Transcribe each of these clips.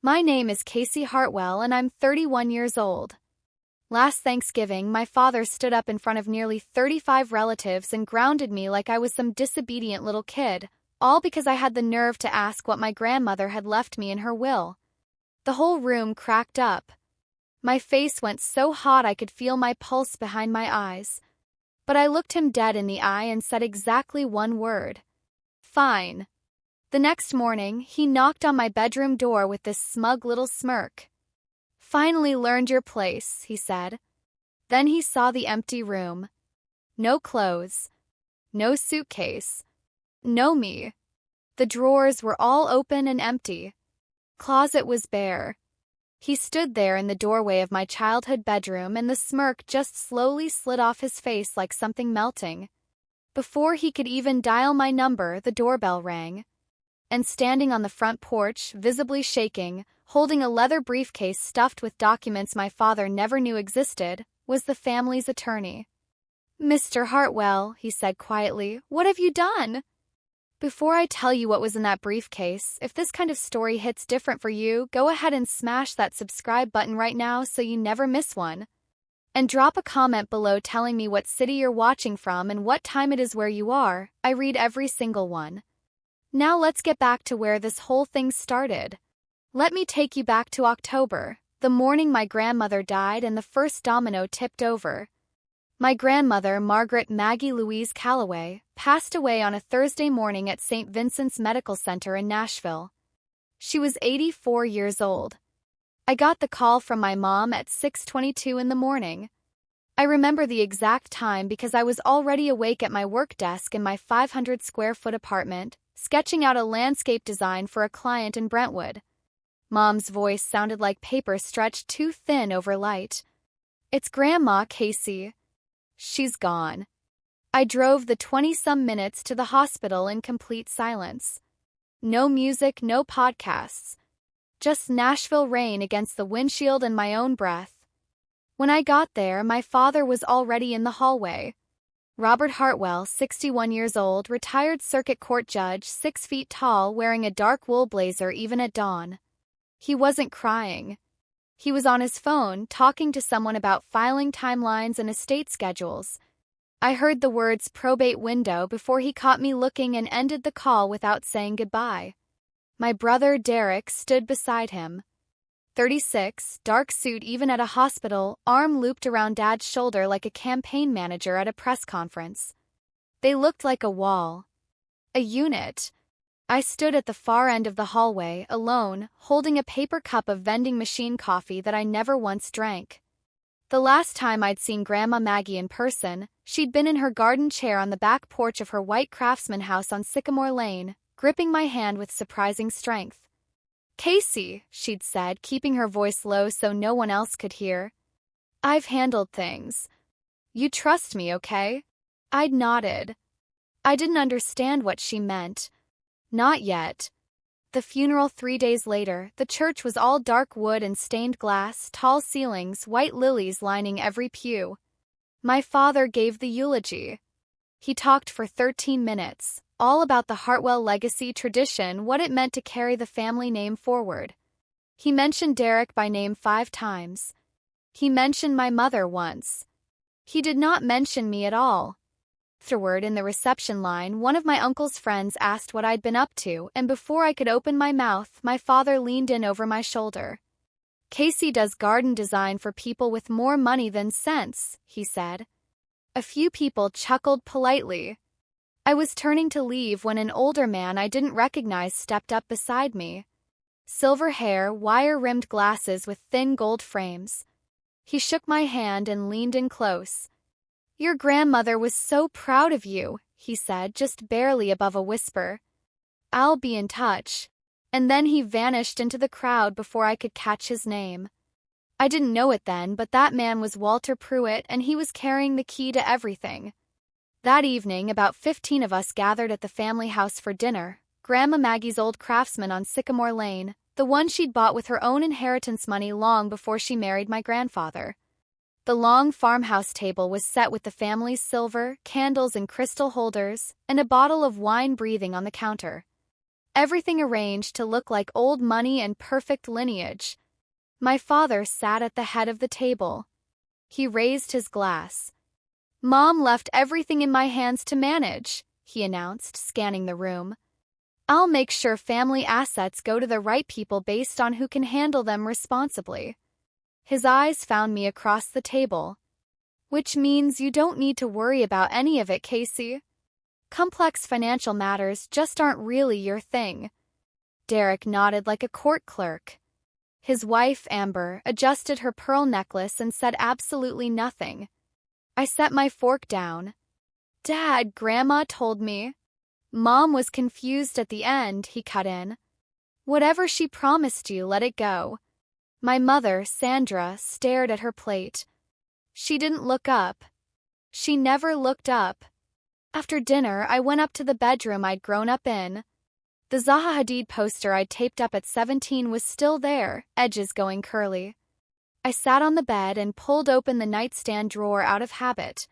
My name is Casey Hartwell and I'm 31 years old. Last Thanksgiving, my father stood up in front of nearly 35 relatives and grounded me like I was some disobedient little kid, all because I had the nerve to ask what my grandmother had left me in her will. The whole room cracked up. My face went so hot I could feel my pulse behind my eyes. But I looked him dead in the eye and said exactly one word. Fine. The next morning, he knocked on my bedroom door with this smug little smirk. Finally learned your place, he said. Then he saw the empty room. No clothes. No suitcase. No me. The drawers were all open and empty. Closet was bare. He stood there in the doorway of my childhood bedroom and the smirk just slowly slid off his face like something melting. Before he could even dial my number, the doorbell rang. And standing on the front porch, visibly shaking, holding a leather briefcase stuffed with documents my father never knew existed, was the family's attorney. "Mr. Hartwell," he said quietly, "what have you done?" Before I tell you what was in that briefcase, if this kind of story hits different for you, go ahead and smash that subscribe button right now so you never miss one. And drop a comment below telling me what city you're watching from and what time it is where you are. I read every single one. Now let's get back to where this whole thing started. Let me take you back to October, the morning my grandmother died and the first domino tipped over. My grandmother, Margaret Maggie Louise Calloway, passed away on a Thursday morning at St. Vincent's Medical Center in Nashville. She was 84 years old. I got the call from my mom at 6:22 in the morning. I remember the exact time because I was already awake at my work desk in my 500-square-foot apartment, sketching out a landscape design for a client in Brentwood. Mom's voice sounded like paper stretched too thin over light. "It's Grandma, Casey. She's gone." I drove the 20-some minutes to the hospital in complete silence. No music, no podcasts. Just Nashville rain against the windshield and my own breath. When I got there, my father was already in the hallway. Robert Hartwell, 61 years old, retired circuit court judge, 6 feet tall, wearing a dark wool blazer even at dawn. He wasn't crying. He was on his phone, talking to someone about filing timelines and estate schedules. I heard the words probate window before he caught me looking and ended the call without saying goodbye. My brother, Derek, stood beside him. 36, dark suit even at a hospital, arm looped around Dad's shoulder like a campaign manager at a press conference. They looked like a wall. A unit. I stood at the far end of the hallway, alone, holding a paper cup of vending machine coffee that I never once drank. The last time I'd seen Grandma Maggie in person, she'd been in her garden chair on the back porch of her white craftsman house on Sycamore Lane, gripping my hand with surprising strength. "Casey," she'd said, keeping her voice low so no one else could hear. "I've handled things. You trust me, okay?" I'd nodded. I didn't understand what she meant. Not yet. The funeral 3 days later, the church was all dark wood and stained glass, tall ceilings, white lilies lining every pew. My father gave the eulogy. He talked for 13 minutes. All about the Hartwell legacy tradition, what it meant to carry the family name forward. He mentioned Derek by name 5 times. He mentioned my mother once. He did not mention me at all. Afterward, in the reception line, one of my uncle's friends asked what I'd been up to, and before I could open my mouth, my father leaned in over my shoulder. "Casey does garden design for people with more money than sense," he said. A few people chuckled politely. I was turning to leave when an older man I didn't recognize stepped up beside me. Silver hair, wire-rimmed glasses with thin gold frames. He shook my hand and leaned in close. "Your grandmother was so proud of you," he said, just barely above a whisper. "I'll be in touch." And then he vanished into the crowd before I could catch his name. I didn't know it then, but that man was Walter Pruitt, and he was carrying the key to everything. That evening, about 15 of us gathered at the family house for dinner. Grandma Maggie's old craftsman on Sycamore Lane, the one she'd bought with her own inheritance money long before she married my grandfather. The long farmhouse table was set with the family's silver, candles and crystal holders, and a bottle of wine breathing on the counter. everything arranged to look like old money and perfect lineage. My father sat at the head of the table. He raised his glass. "Mom left everything in my hands to manage," he announced, scanning the room. "I'll make sure family assets go to the right people based on who can handle them responsibly." His eyes found me across the table. "Which means you don't need to worry about any of it, Casey. Complex financial matters just aren't really your thing." Derek nodded like a court clerk. His wife, Amber, adjusted her pearl necklace and said absolutely nothing. I set my fork down. "Dad, Grandma told me." "Mom was confused at the end," he cut in. "Whatever she promised you, let it go." My mother, Sandra, stared at her plate. She didn't look up. She never looked up. After dinner, I went up to the bedroom I'd grown up in. The Zaha Hadid poster I'd taped up at 17 was still there, edges going curly. I sat on the bed and pulled open the nightstand drawer out of habit.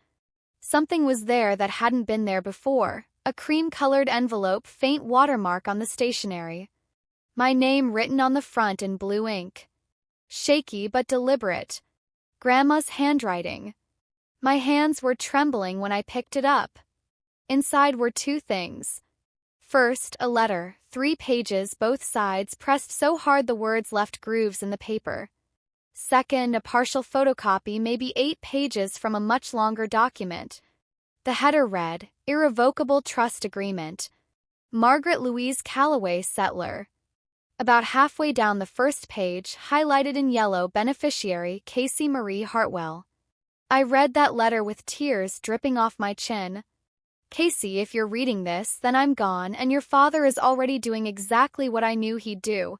Something was there that hadn't been there before, a cream-colored envelope, faint watermark on the stationery. My name written on the front in blue ink. Shaky but deliberate. Grandma's handwriting. My hands were trembling when I picked it up. Inside were two things. First, a letter, 3 pages, both sides pressed so hard the words left grooves in the paper. Second, a partial photocopy, maybe 8 pages from a much longer document. The header read, "Irrevocable Trust Agreement. Margaret Louise Calloway, Settler." About halfway down the first page, highlighted in yellow, beneficiary, Casey Marie Hartwell. I read that letter with tears dripping off my chin. "Casey, if you're reading this, then I'm gone, and your father is already doing exactly what I knew he'd do.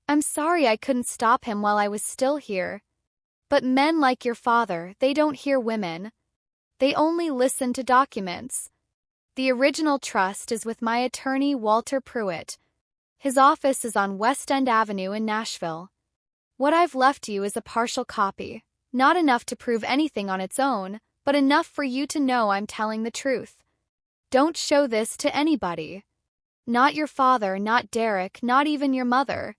I'm sorry I couldn't stop him while I was still here. But men like your father, they don't hear women. They only listen to documents. The original trust is with my attorney, Walter Pruitt. His office is on West End Avenue in Nashville. What I've left you is a partial copy, not enough to prove anything on its own, but enough for you to know I'm telling the truth. Don't show this to anybody. Not your father, not Derek, not even your mother.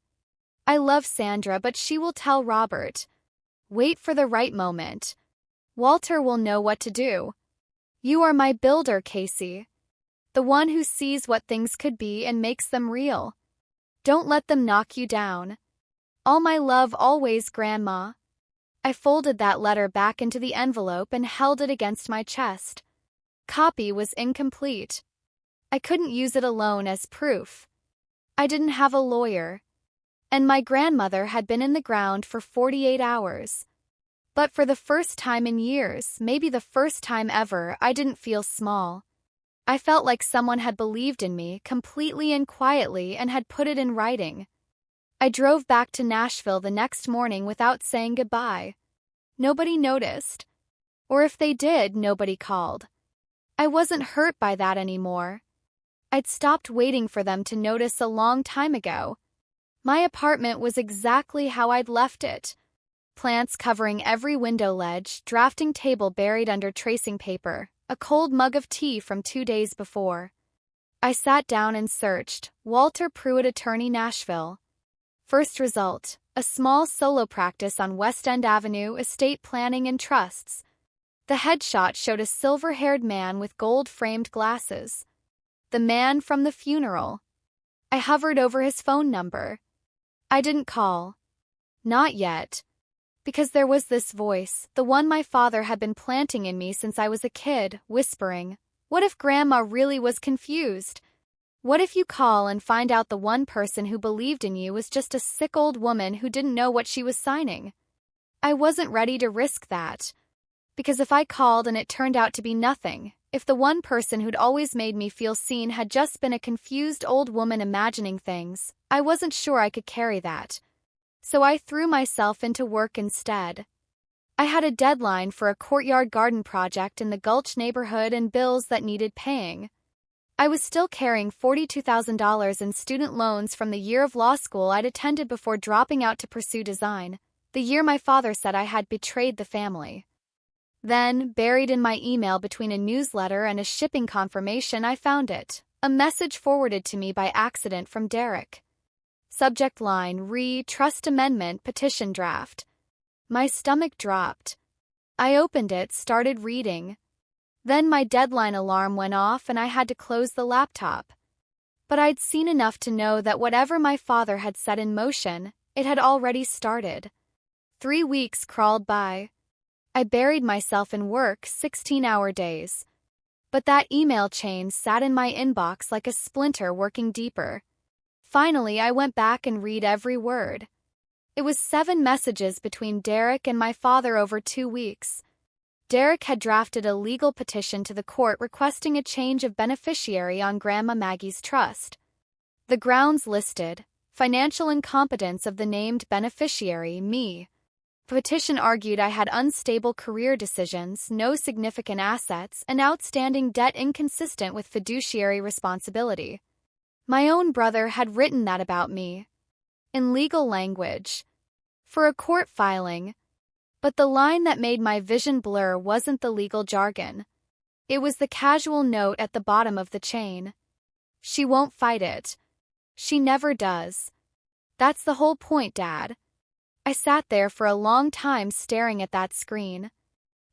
I love Sandra, but she will tell Robert. Wait for the right moment. Walter will know what to do. You are my builder, Casey. The one who sees what things could be and makes them real. Don't let them knock you down. All my love always, Grandma." I folded that letter back into the envelope and held it against my chest. Copy was incomplete. I couldn't use it alone as proof. I didn't have a lawyer. And my grandmother had been in the ground for 48 hours. But for the first time in years, maybe the first time ever, I didn't feel small. I felt like someone had believed in me completely and quietly and had put it in writing. I drove back to Nashville the next morning without saying goodbye. Nobody noticed. Or if they did, nobody called. I wasn't hurt by that anymore. I'd stopped waiting for them to notice a long time ago. My apartment was exactly how I'd left it. Plants covering every window ledge, drafting table buried under tracing paper, a cold mug of tea from 2 days before. I sat down and searched, Walter Pruitt, Attorney, Nashville. First result, a small solo practice on West End Avenue, estate planning and trusts. The headshot showed a silver-haired man with gold-framed glasses. The man from the funeral. I hovered over his phone number. I didn't call. Not yet. Because there was this voice, the one my father had been planting in me since I was a kid, whispering, "What if Grandma really was confused? What if you call and find out the one person who believed in you was just a sick old woman who didn't know what she was signing?" I wasn't ready to risk that. Because if I called and it turned out to be nothing, if the one person who'd always made me feel seen had just been a confused old woman imagining things, I wasn't sure I could carry that. So I threw myself into work instead. I had a deadline for a courtyard garden project in the Gulch neighborhood and bills that needed paying. I was still carrying $42,000 in student loans from the year of law school I'd attended before dropping out to pursue design, the year my father said I had betrayed the family. Then, buried in my email between a newsletter and a shipping confirmation, I found it. A message forwarded to me by accident from Derek. Subject line: Trust Amendment Petition Draft. My stomach dropped. I opened it, started reading. Then my deadline alarm went off and I had to close the laptop. But I'd seen enough to know that whatever my father had set in motion, it had already started. 3 weeks crawled by. I buried myself in work 16-hour days. But that email chain sat in my inbox like a splinter working deeper. Finally, I went back and read every word. It was 7 messages between Derek and my father over 2 weeks. Derek had drafted a legal petition to the court requesting a change of beneficiary on Grandma Maggie's trust. The grounds listed: financial incompetence of the named beneficiary, me. The petition argued I had unstable career decisions, no significant assets, and outstanding debt inconsistent with fiduciary responsibility. My own brother had written that about me. In legal language. For a court filing. But the line that made my vision blur wasn't the legal jargon. It was the casual note at the bottom of the chain. She won't fight it. She never does. That's the whole point, Dad. I sat there for a long time staring at that screen.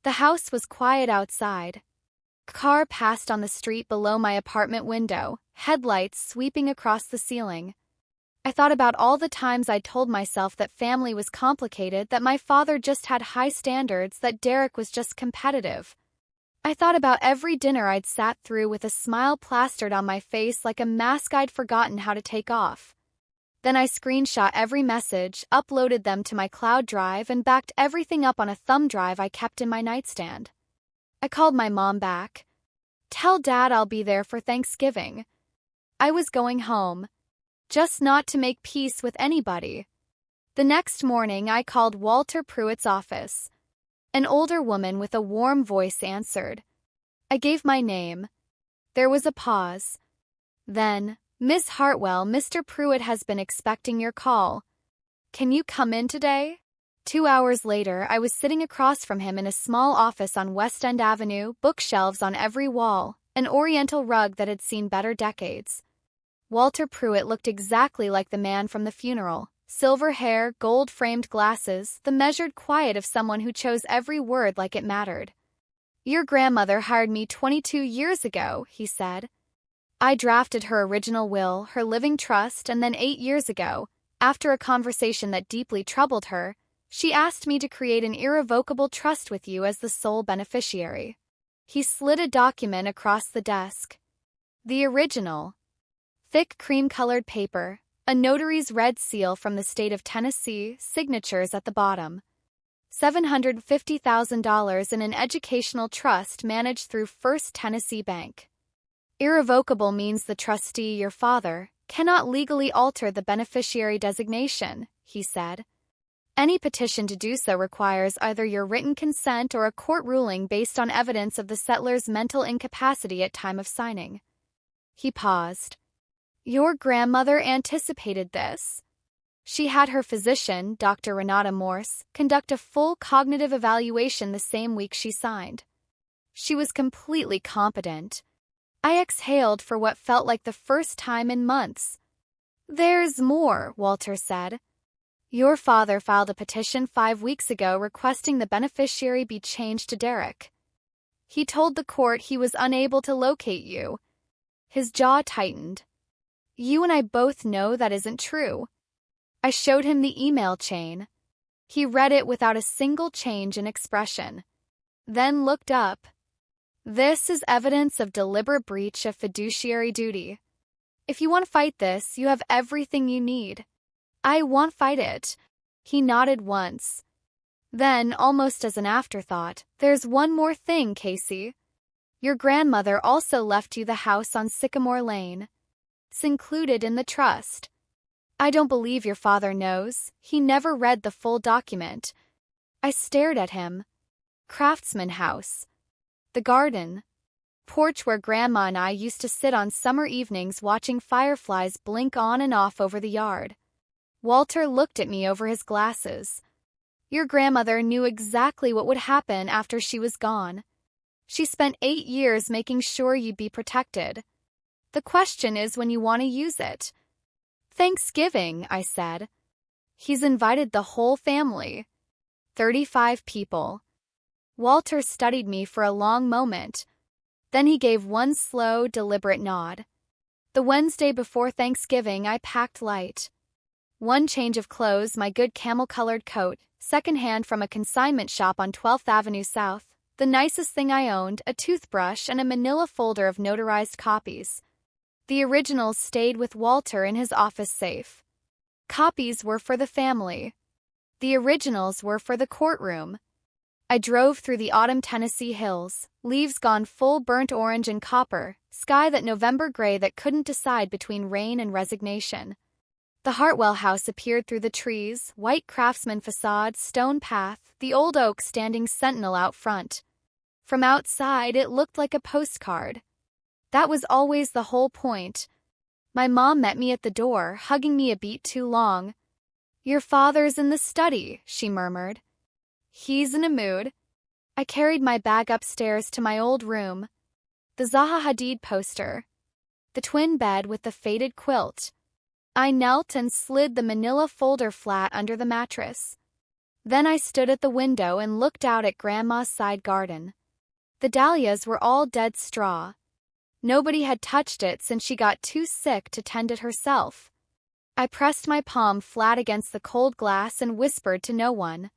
The house was quiet outside. A car passed on the street below my apartment window, headlights sweeping across the ceiling. I thought about all the times I'd told myself that family was complicated, that my father just had high standards, that Derek was just competitive. I thought about every dinner I'd sat through with a smile plastered on my face like a mask I'd forgotten how to take off. Then I screenshot every message, uploaded them to my cloud drive, and backed everything up on a thumb drive I kept in my nightstand. I called my mom back. "Tell Dad I'll be there for Thanksgiving." I was going home. Just not to make peace with anybody. The next morning I called Walter Pruitt's office. An older woman with a warm voice answered. I gave my name. There was a pause. Then, "Miss Hartwell, Mr. Pruitt has been expecting your call. Can you come in today?" 2 hours later, I was sitting across from him in a small office on West End Avenue, bookshelves on every wall, an oriental rug that had seen better decades. Walter Pruitt looked exactly like the man from the funeral. Silver hair, gold-framed glasses, the measured quiet of someone who chose every word like it mattered. "Your grandmother hired me 22 years ago," he said. "I drafted her original will, her living trust, and then 8 years ago, after a conversation that deeply troubled her, she asked me to create an irrevocable trust with you as the sole beneficiary." He slid a document across the desk. The original. Thick cream-colored paper, a notary's red seal from the state of Tennessee, signatures at the bottom. $750,000 in an educational trust managed through First Tennessee Bank. Irrevocable means the trustee, your father, cannot legally alter the beneficiary designation, he said. Any petition to do so requires either your written consent or a court ruling based on evidence of the settler's mental incapacity at time of signing. He paused. Your grandmother anticipated this. She had her physician, Dr. Renata Morse, conduct a full cognitive evaluation the same week she signed. She was completely competent. I exhaled for what felt like the first time in months. There's more, Walter said. Your father filed a petition 5 weeks ago requesting the beneficiary be changed to Derek. He told the court he was unable to locate you. His jaw tightened. You and I both know that isn't true. I showed him the email chain. He read it without a single change in expression. Then looked up. This is evidence of deliberate breach of fiduciary duty. If you want to fight this, you have everything you need. I won't fight it. He nodded once. Then, almost as an afterthought, there's one more thing, Casey. Your grandmother also left you the house on Sycamore Lane. It's included in the trust. I don't believe your father knows. He never read the full document. I stared at him. Craftsman House. The garden. Porch where Grandma and I used to sit on summer evenings watching fireflies blink on and off over the yard. Walter looked at me over his glasses. Your grandmother knew exactly what would happen after she was gone. She spent 8 years making sure you'd be protected. The question is when you want to use it. Thanksgiving, I said. He's invited the whole family. 35 people. Walter studied me for a long moment. Then he gave one slow, deliberate nod. The Wednesday before Thanksgiving, I packed light. One change of clothes, my good camel-colored coat, secondhand from a consignment shop on 12th Avenue South, the nicest thing I owned, a toothbrush and a manila folder of notarized copies. The originals stayed with Walter in his office safe. Copies were for the family. The originals were for the courtroom. I drove through the autumn Tennessee hills, leaves gone full burnt orange and copper, sky that November gray that couldn't decide between rain and resignation. The Hartwell house appeared through the trees, white craftsman facade, stone path, the old oak standing sentinel out front. From outside, it looked like a postcard. That was always the whole point. My mom met me at the door, hugging me a beat too long. "Your father's in the study," she murmured. "He's in a mood." I carried my bag upstairs to my old room. The Zaha Hadid poster. The twin bed with the faded quilt. I knelt and slid the manila folder flat under the mattress. Then I stood at the window and looked out at Grandma's side garden. The dahlias were all dead straw. Nobody had touched it since she got too sick to tend it herself. I pressed my palm flat against the cold glass and whispered to no one.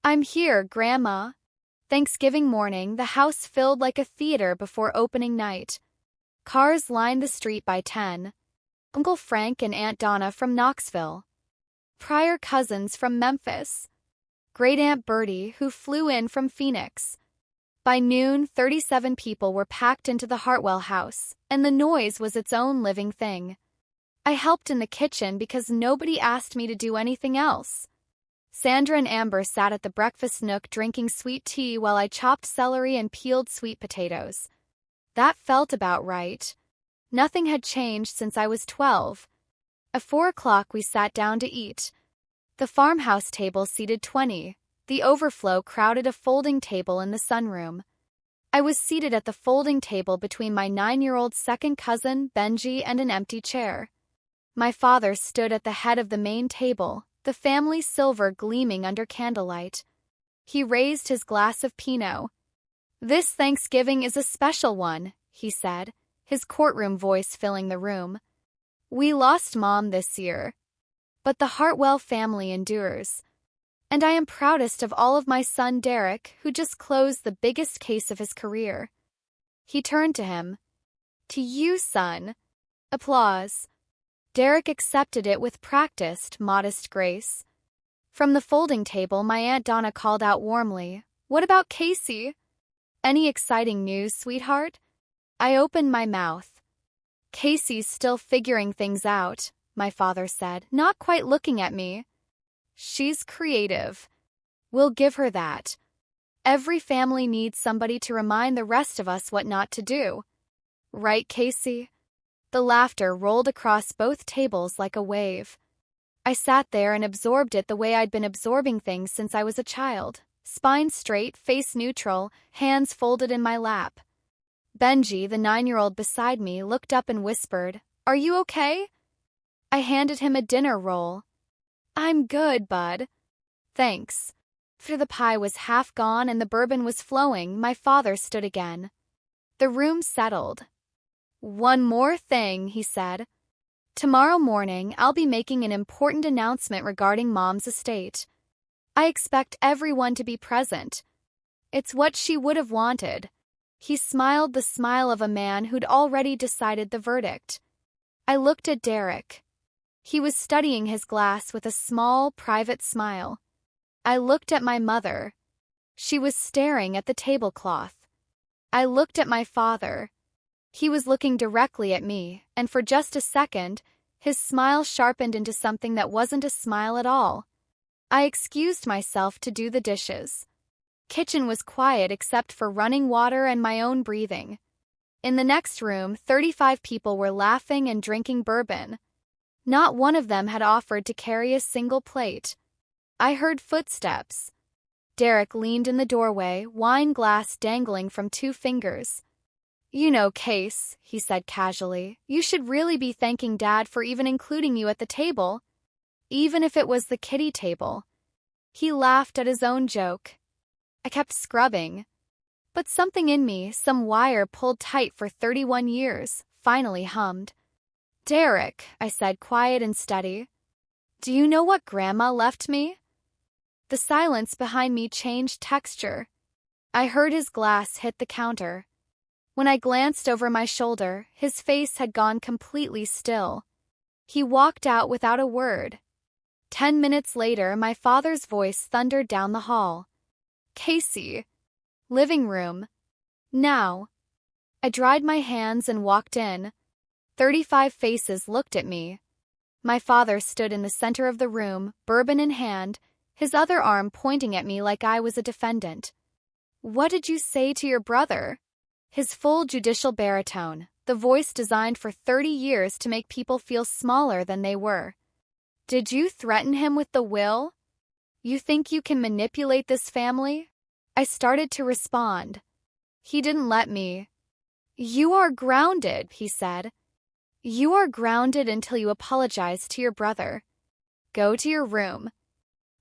"I'm here, Grandma." Thanksgiving morning, the house filled like a theater before opening night. Cars lined the street by 10. Uncle Frank and Aunt Donna from Knoxville. Prior cousins from Memphis. Great-Aunt Bertie, who flew in from Phoenix. By noon, 37 people were packed into the Hartwell house, and the noise was its own living thing. I helped in the kitchen because nobody asked me to do anything else. Sandra and Amber sat at the breakfast nook drinking sweet tea while I chopped celery and peeled sweet potatoes. That felt about right. Nothing had changed since I was 12. At 4 o'clock we sat down to eat. The farmhouse table seated 20. The overflow crowded a folding table in the sunroom. I was seated at the folding table between my 9-year-old second cousin, Benji, and an empty chair. My father stood at the head of the main table, the family silver gleaming under candlelight. He raised his glass of Pinot. "This Thanksgiving is a special one," he said, his courtroom voice filling the room. "We lost Mom this year. But the Hartwell family endures. And I am proudest of all of my son Derek, who just closed the biggest case of his career." He turned to him. "To you, son." Applause. Derek accepted it with practiced, modest grace. From the folding table, my Aunt Donna called out warmly, "What about Casey? Any exciting news, sweetheart?" I opened my mouth. "Casey's still figuring things out," my father said, not quite looking at me. "She's creative. We'll give her that. Every family needs somebody to remind the rest of us what not to do. Right, Casey?" The laughter rolled across both tables like a wave. I sat there and absorbed it the way I'd been absorbing things since I was a child. Spine straight, face neutral, hands folded in my lap. Benji, the 9-year-old beside me, looked up and whispered, "Are you okay?" I handed him a dinner roll. "I'm good, bud." "Thanks." After the pie was half gone and the bourbon was flowing, my father stood again. The room settled. "One more thing," he said. "Tomorrow morning, I'll be making an important announcement regarding Mom's estate. I expect everyone to be present. It's what she would have wanted." He smiled the smile of a man who'd already decided the verdict. I looked at Derek. He was studying his glass with a small, private smile. I looked at my mother. She was staring at the tablecloth. I looked at my father. He was looking directly at me, and for just a second, his smile sharpened into something that wasn't a smile at all. I excused myself to do the dishes. Kitchen was quiet except for running water and my own breathing. In the next room, 35 people were laughing and drinking bourbon. Not one of them had offered to carry a single plate. I heard footsteps. Derek leaned in the doorway, wine glass dangling from 2 fingers. You know, Case, he said casually, you should really be thanking Dad for even including you at the table, even if it was the kiddie table. He laughed at his own joke. I kept scrubbing. But something in me, some wire pulled tight for 31 years, finally hummed. Derek, I said, quiet and steady. Do you know what Grandma left me? The silence behind me changed texture. I heard his glass hit the counter. When I glanced over my shoulder, his face had gone completely still. He walked out without a word. 10 minutes later, my father's voice thundered down the hall. Casey. Living room. Now. I dried my hands and walked in. 35 faces looked at me. My father stood in the center of the room, bourbon in hand, his other arm pointing at me like I was a defendant. What did you say to your brother? His full judicial baritone, the voice designed for 30 years to make people feel smaller than they were. Did you threaten him with the will? You think you can manipulate this family? I started to respond. He didn't let me. You are grounded, he said. You are grounded until you apologize to your brother. Go to your room.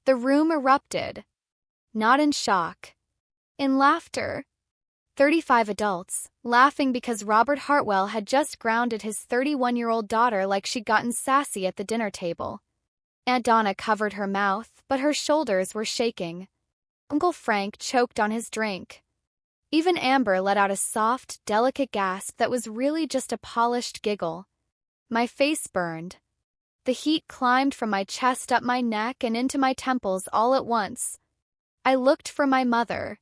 The room erupted. Not in shock. In laughter. 35 adults, laughing because Robert Hartwell had just grounded his 31-year-old daughter like she'd gotten sassy at the dinner table. Aunt Donna covered her mouth, but her shoulders were shaking. Uncle Frank choked on his drink. Even Amber let out a soft, delicate gasp that was really just a polished giggle. My face burned. The heat climbed from my chest up my neck and into my temples all at once. I looked for my mother.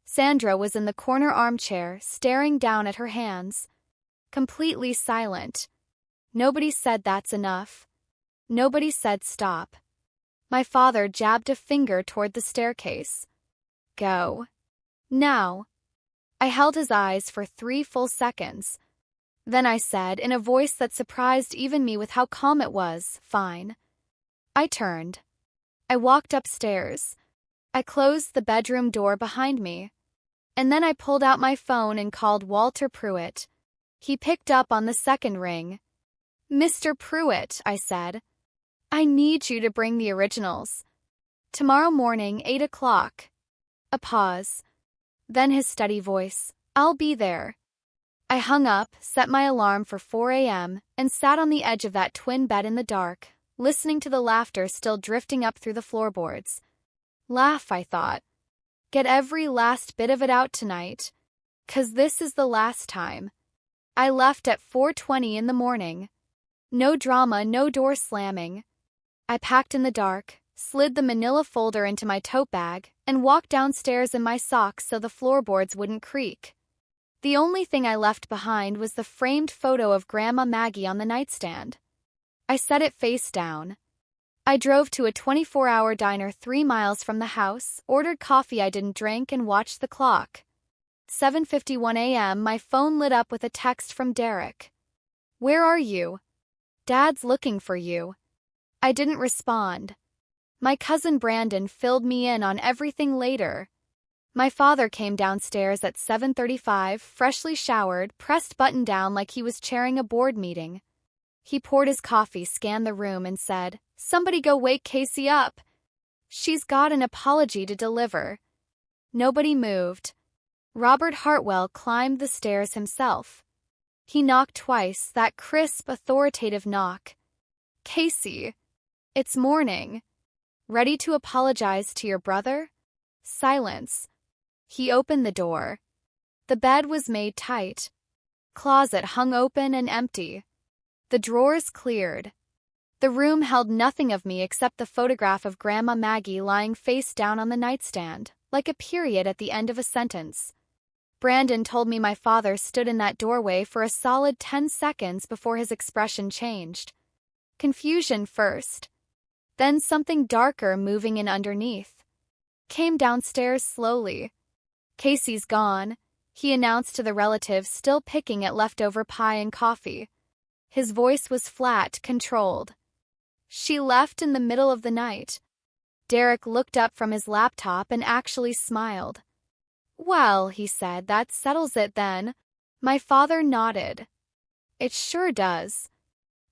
Sandra was in the corner armchair, staring down at her hands. Completely silent. Nobody said that's enough. Nobody said stop. My father jabbed a finger toward the staircase. Go. Now. I held his eyes for 3 full seconds. Then I said, in a voice that surprised even me with how calm it was, fine. I turned. I walked upstairs. I closed the bedroom door behind me. And then I pulled out my phone and called Walter Pruitt. He picked up on the second ring. Mr. Pruitt, I said. I need you to bring the originals. Tomorrow morning, 8 o'clock. A pause. Then his steady voice. I'll be there. I hung up, set my alarm for 4 a.m., and sat on the edge of that twin bed in the dark, listening to the laughter still drifting up through the floorboards. Laugh, I thought. Get every last bit of it out tonight. 'Cause this is the last time. I left at 4:20 in the morning. No drama, no door slamming. I packed in the dark, slid the manila folder into my tote bag, and walked downstairs in my socks so the floorboards wouldn't creak. The only thing I left behind was the framed photo of Grandma Maggie on the nightstand. I set it face down. I drove to a 24-hour diner 3 miles from the house, ordered coffee I didn't drink, and watched the clock. 7:51 a.m., my phone lit up with a text from Derek. Where are you? Dad's looking for you. I didn't respond. My cousin Brandon filled me in on everything later. My father came downstairs at 7:35, freshly showered, pressed button down like he was chairing a board meeting. He poured his coffee, scanned the room, and said, Somebody go wake Casey up. She's got an apology to deliver. Nobody moved. Robert Hartwell climbed the stairs himself. He knocked twice, that crisp, authoritative knock. Casey. It's morning. Ready to apologize to your brother? Silence. He opened the door. The bed was made tight. Closet hung open and empty. The drawers cleared. The room held nothing of me except the photograph of Grandma Maggie lying face down on the nightstand, like a period at the end of a sentence. Brandon told me my father stood in that doorway for a solid 10 seconds before his expression changed. Confusion first. Then something darker moving in underneath. Came downstairs slowly. Casey's gone, he announced to the relatives still picking at leftover pie and coffee. His voice was flat, controlled. She left in the middle of the night. Derek looked up from his laptop and actually smiled. Well, he said, that settles it then. My father nodded. It sure does.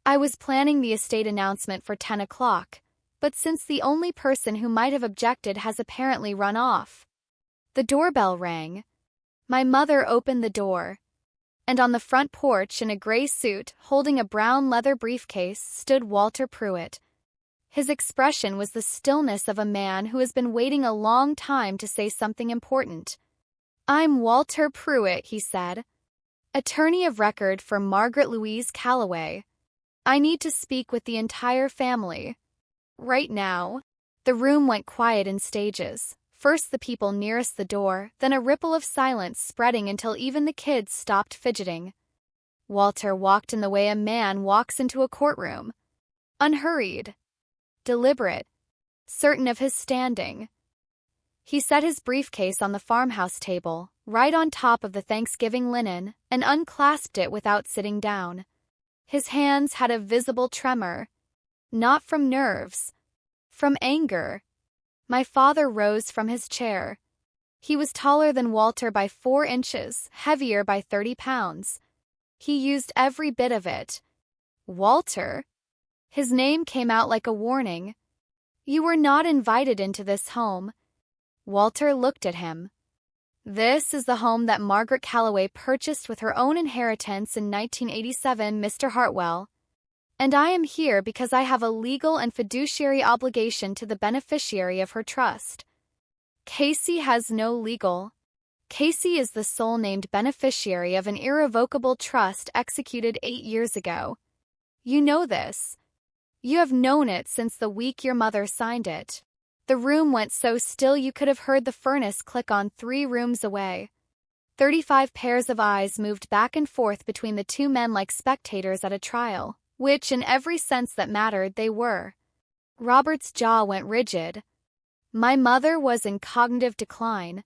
I was planning the estate announcement for 10 o'clock, but since the only person who might have objected has apparently run off. The doorbell rang. My mother opened the door, and on the front porch in a gray suit, holding a brown leather briefcase, stood Walter Pruitt. His expression was the stillness of a man who has been waiting a long time to say something important. "I'm Walter Pruitt," he said, "attorney of record for Margaret Louise Calloway. I need to speak with the entire family. Right now." The room went quiet in stages. First the people nearest the door, then a ripple of silence spreading until even the kids stopped fidgeting. Walter walked in the way a man walks into a courtroom. Unhurried, deliberate, certain of his standing. He set his briefcase on the farmhouse table, right on top of the Thanksgiving linen, and unclasped it without sitting down. His hands had a visible tremor. Not from nerves. From anger. My father rose from his chair. He was taller than Walter by 4 inches, heavier by 30 pounds. He used every bit of it. "Walter?" His name came out like a warning. "You were not invited into this home." Walter looked at him. "This is the home that Margaret Calloway purchased with her own inheritance in 1987, Mr. Hartwell. And I am here because I have a legal and fiduciary obligation to the beneficiary of her trust. Casey has no legal. Casey is the sole named beneficiary of an irrevocable trust executed 8 years ago. You know this. You have known it since the week your mother signed it." The room went so still you could have heard the furnace click on 3 rooms away. 35 pairs of eyes moved back and forth between the two men like spectators at a trial, which in every sense that mattered they were. Robert's jaw went rigid. My mother was in cognitive decline.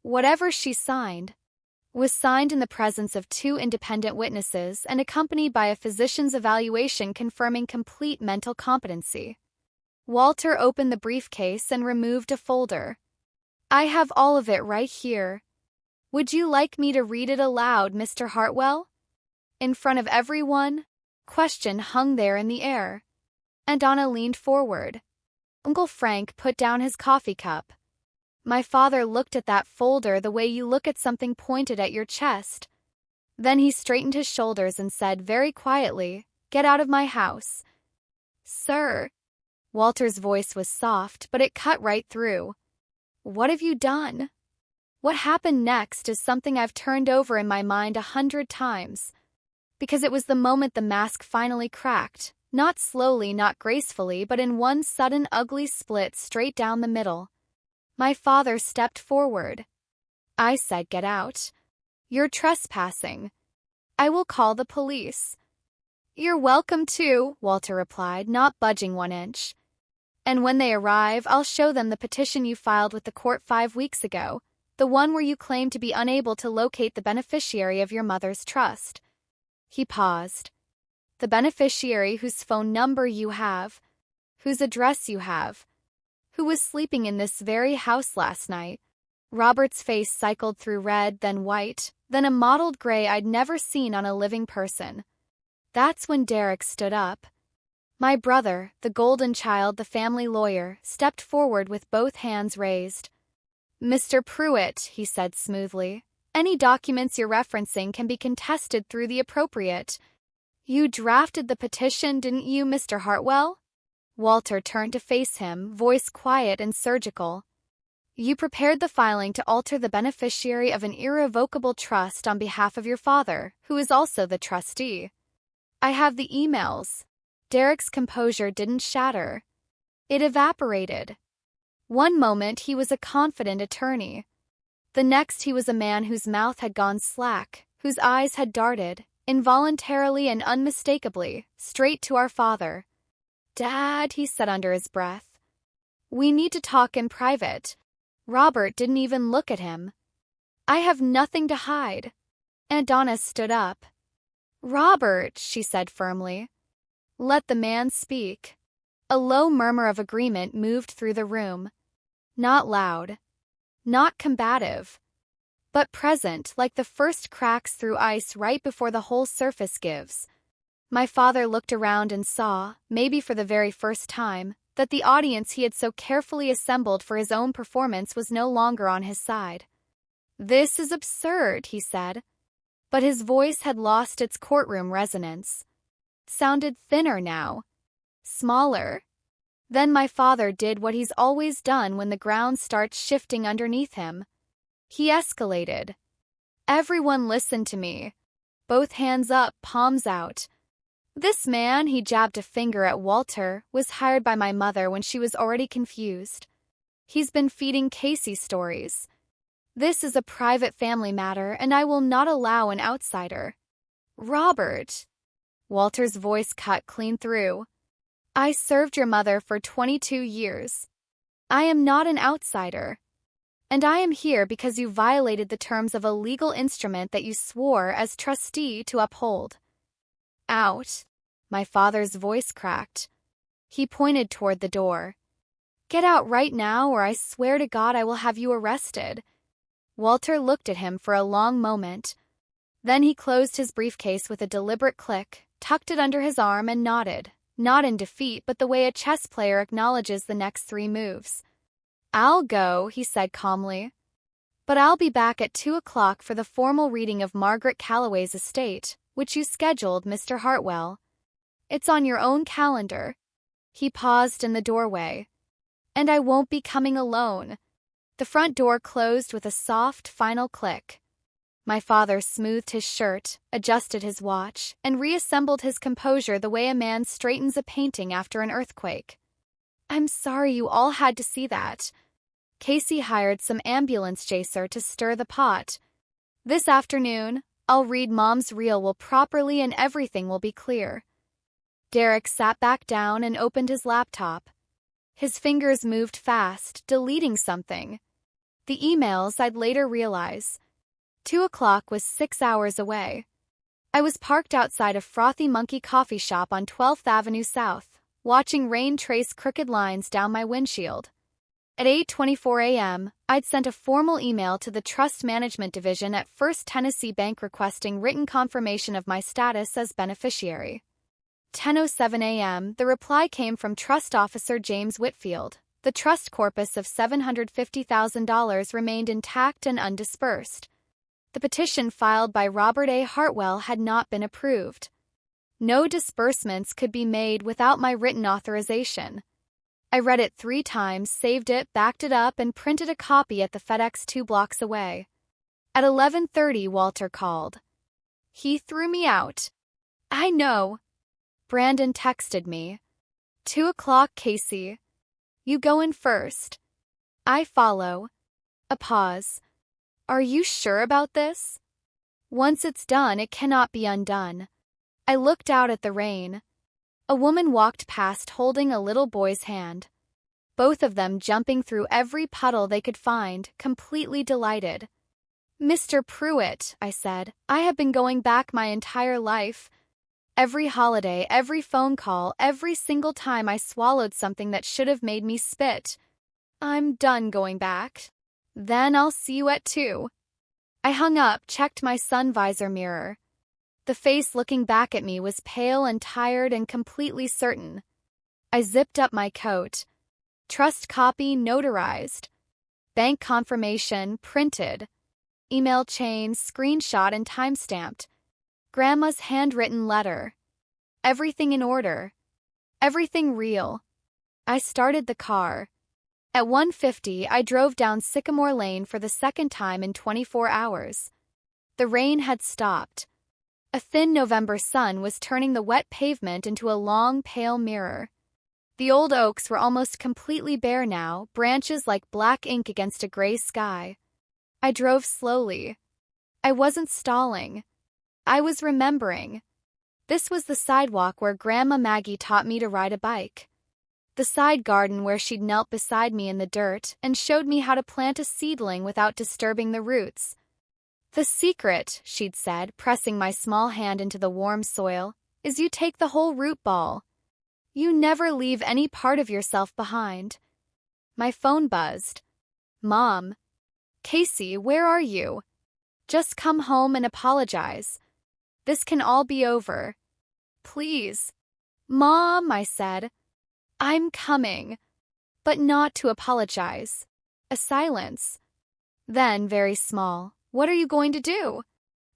Whatever she signed was signed in the presence of 2 independent witnesses and accompanied by a physician's evaluation confirming complete mental competency. Walter opened the briefcase and removed a folder. "I have all of it right here. Would you like me to read it aloud, Mr. Hartwell?" In front of everyone, question hung there in the air. And Anna leaned forward. Uncle Frank put down his coffee cup. My father looked at that folder the way you look at something pointed at your chest. Then he straightened his shoulders and said very quietly, "Get out of my house." "Sir." Walter's voice was soft, but it cut right through. "What have you done?" What happened next is something I've turned over in my mind 100 times. Because it was the moment the mask finally cracked, not slowly, not gracefully, but in one sudden ugly split straight down the middle. My father stepped forward. I said, "Get out. You're trespassing. I will call the police." "You're welcome to," Walter replied, not budging 1 inch. "And when they arrive, I'll show them the petition you filed with the court 5 weeks ago, the one where you claim to be unable to locate the beneficiary of your mother's trust." He paused. "The beneficiary whose phone number you have, whose address you have, who was sleeping in this very house last night." Robert's face cycled through red, then white, then a mottled gray I'd never seen on a living person. That's when Derek stood up. My brother, the golden child, the family lawyer, stepped forward with both hands raised. "Mr. Pruitt," he said smoothly, "any documents you're referencing can be contested through the appropriate." "You drafted the petition, didn't you, Mr. Hartwell?" Walter turned to face him, voice quiet and surgical. "You prepared the filing to alter the beneficiary of an irrevocable trust on behalf of your father, who is also the trustee." "I have the emails." Derek's composure didn't shatter. It evaporated. One moment he was a confident attorney. The next he was a man whose mouth had gone slack, whose eyes had darted, involuntarily and unmistakably, straight to our father. "Dad," he said under his breath. "We need to talk in private." Robert didn't even look at him. "I have nothing to hide." Aunt Donna stood up. "Robert," she said firmly. "Let the man speak." A low murmur of agreement moved through the room. Not loud. Not combative. but present, like the first cracks through ice right before the whole surface gives. My father looked around and saw, maybe for the very first time, that the audience he had so carefully assembled for his own performance was no longer on his side. "This is absurd," he said. But his voice had lost its courtroom resonance. It sounded thinner now. Smaller. Then my father did what he's always done when the ground starts shifting underneath him. He escalated. Everyone listened to me. Both hands up, palms out. This man, he jabbed a finger at Walter, was hired by my mother when she was already confused. He's been feeding Casey stories. This is a private family matter, and I will not allow an outsider. Robert. Walter's voice cut clean through. I served your mother for 22 years. I am not an outsider. And I am here because you violated the terms of a legal instrument that you swore as trustee to uphold. Out. My father's voice cracked. He pointed toward the door. Get out right now, or I swear to God I will have you arrested. Walter looked at him for a long moment. Then he closed his briefcase with a deliberate click, tucked it under his arm, and nodded, not in defeat but the way a chess player acknowledges the next 3 moves. I'll go, he said calmly. But I'll be back at 2 o'clock for the formal reading of Margaret Calloway's estate, which you scheduled, Mr. Hartwell. It's on your own calendar. He paused in the doorway. And I won't be coming alone. The front door closed with a soft, final click. My father smoothed his shirt, adjusted his watch, and reassembled his composure the way a man straightens a painting after an earthquake. I'm sorry you all had to see that. Casey hired some ambulance chaser to stir the pot. This afternoon, I'll read Mom's reel will properly and everything will be clear. Derek sat back down and opened his laptop. His fingers moved fast, deleting something. The emails I'd later realize. 2 o'clock was 6 hours away. I was parked outside a Frothy Monkey coffee shop on 12th Avenue South, watching rain trace crooked lines down my windshield. At 8:24 a.m., I'd sent a formal email to the Trust Management Division at First Tennessee Bank requesting written confirmation of my status as beneficiary. 10:07 a.m., the reply came from Trust Officer James Whitfield. The trust corpus of $750,000 remained intact and undispersed. The petition filed by Robert A. Hartwell had not been approved. No disbursements could be made without my written authorization. I read it 3 times, saved it, backed it up, and printed a copy at the FedEx 2 blocks away. At 11:30, Walter called. He threw me out. I know. Brandon texted me. 2 o'clock, Casey. You go in first. I follow. A pause. Are you sure about this? Once it's done, it cannot be undone. I looked out at the rain. A woman walked past holding a little boy's hand. Both of them jumping through every puddle they could find, completely delighted. Mr. Pruitt, I said, I have been going back my entire life. Every holiday, every phone call, every single time I swallowed something that should have made me spit. I'm done going back. Then I'll see you at 2. I hung up, checked my sun visor mirror. The face looking back at me was pale and tired and completely certain. I zipped up my coat. Trust copy notarized. Bank confirmation printed. Email chain screenshot and timestamped. Grandma's handwritten letter. Everything in order. Everything real. I started the car. At 1:50, I drove down Sycamore Lane for the second time in 24 hours. The rain had stopped. A thin November sun was turning the wet pavement into a long, pale mirror. The old oaks were almost completely bare now, branches like black ink against a gray sky. I drove slowly. I wasn't stalling. I was remembering. This was the sidewalk where Grandma Maggie taught me to ride a bike. The side garden where she'd knelt beside me in the dirt and showed me how to plant a seedling without disturbing the roots. The secret, she'd said, pressing my small hand into the warm soil, is you take the whole root ball. You never leave any part of yourself behind. My phone buzzed. Mom. Casey, where are you? Just come home and apologize. This can all be over. Please. Mom, I said. I'm coming. But not to apologize. A silence. Then, very small, what are you going to do?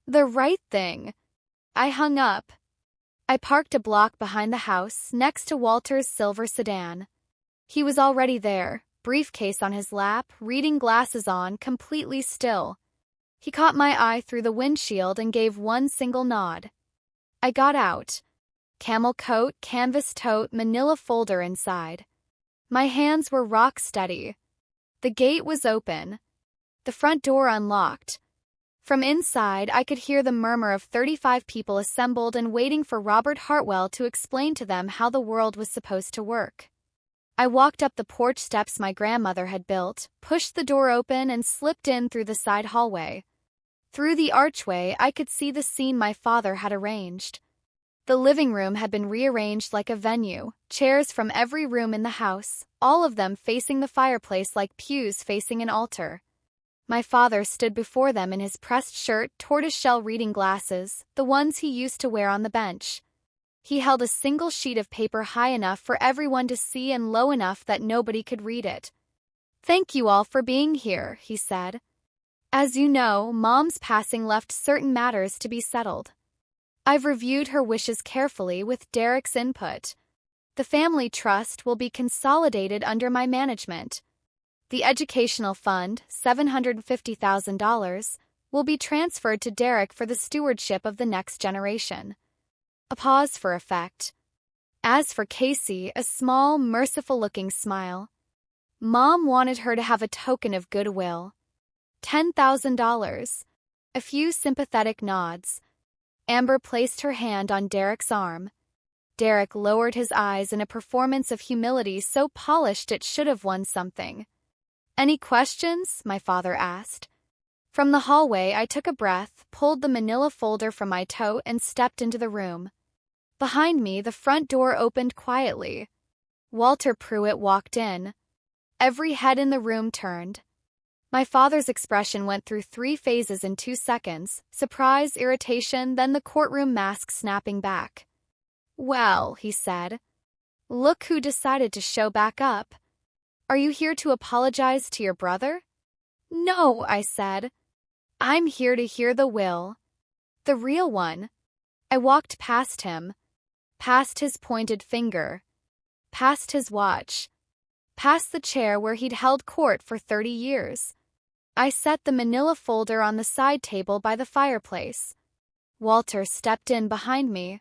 The right thing. I hung up. I parked a block behind the house, next to Walter's silver sedan. He was already there, briefcase on his lap, reading glasses on, completely still. He caught my eye through the windshield and gave one single nod. I got out. Camel coat, canvas tote, manila folder inside. My hands were rock steady. The gate was open. The front door unlocked. From inside, I could hear the murmur of 35 people assembled and waiting for Robert Hartwell to explain to them how the world was supposed to work. I walked up the porch steps my grandmother had built, pushed the door open, and slipped in through the side hallway. Through the archway, I could see the scene my father had arranged. The living room had been rearranged like a venue, chairs from every room in the house, all of them facing the fireplace like pews facing an altar. My father stood before them in his pressed shirt, tortoiseshell reading glasses, the ones he used to wear on the bench. He held a single sheet of paper high enough for everyone to see and low enough that nobody could read it. "Thank you all for being here," he said. "As you know, Mom's passing left certain matters to be settled. I've reviewed her wishes carefully with Derek's input. The family trust will be consolidated under my management. The educational fund, $750,000, will be transferred to Derek for the stewardship of the next generation." A pause for effect. As for Casey, a small, merciful-looking smile. Mom wanted her to have a token of goodwill. $10,000. A few sympathetic nods. Amber placed her hand on Derek's arm. Derek lowered his eyes in a performance of humility so polished it should have won something. "Any questions?" my father asked. From the hallway, I took a breath, pulled the manila folder from my tote, and stepped into the room. Behind me, the front door opened quietly. Walter Pruitt walked in. Every head in the room turned. My father's expression went through 3 phases in 2 seconds: surprise, irritation, then the courtroom mask snapping back. "Well," he said, "look who decided to show back up. Are you here to apologize to your brother?" "No," I said. "I'm here to hear the will. The real one." I walked past him, past his pointed finger, past his watch, past the chair where he'd held court for 30 years. I set the manila folder on the side table by the fireplace. Walter stepped in behind me.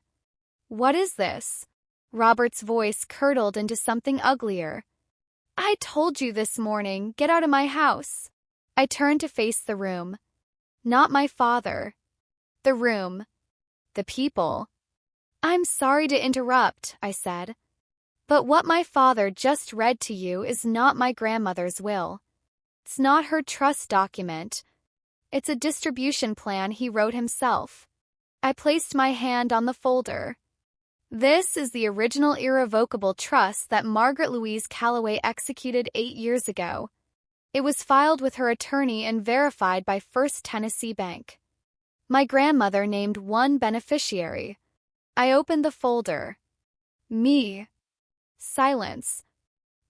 "What is this?" Robert's voice curdled into something uglier. "I told you this morning, get out of my house." I turned to face the room. Not my father. The room. The people. "I'm sorry to interrupt," I said. "But what my father just read to you is not my grandmother's will. It's not her trust document. It's a distribution plan he wrote himself." I placed my hand on the folder. "This is the original irrevocable trust that Margaret Louise Calloway executed 8 years ago. It was filed with her attorney and verified by First Tennessee Bank. My grandmother named one beneficiary." I opened the folder. Me. Silence.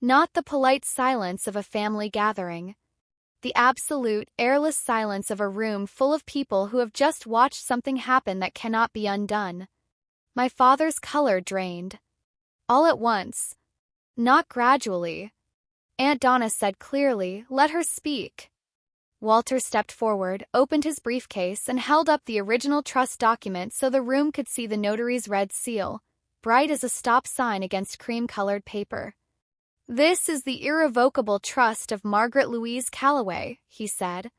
Not the polite silence of a family gathering. The absolute, airless silence of a room full of people who have just watched something happen that cannot be undone. My father's color drained. All at once. Not gradually. Aunt Donna said clearly, "Let her speak." Walter stepped forward, opened his briefcase, and held up the original trust document so the room could see the notary's red seal, bright as a stop sign against cream-colored paper. "This is the irrevocable trust of Margaret Louise Calloway," he said.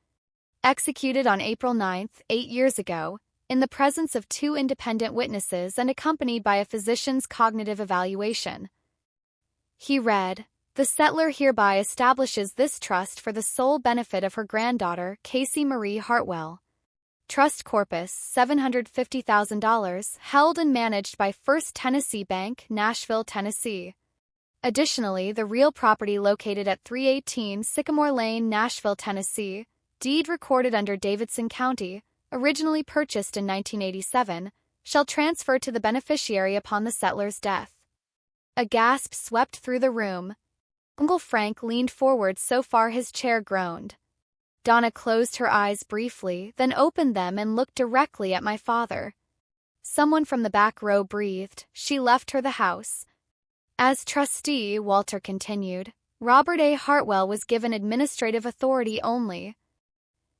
"Executed on April 9th, 8 years ago, in the presence of 2 independent witnesses and accompanied by a physician's cognitive evaluation." He read, "The settler hereby establishes this trust for the sole benefit of her granddaughter, Casey Marie Hartwell. Trust corpus, $750,000, held and managed by First Tennessee Bank, Nashville, Tennessee. Additionally, the real property located at 318 Sycamore Lane, Nashville, Tennessee, deed recorded under Davidson County, originally purchased in 1987, shall transfer to the beneficiary upon the settler's death. A gasp swept through the room. Uncle Frank leaned forward so far his chair groaned. Donna closed her eyes briefly, then opened them and looked directly at my father. Someone from the back row breathed. She left her the house. As trustee, Walter continued, Robert A. Hartwell was given administrative authority only.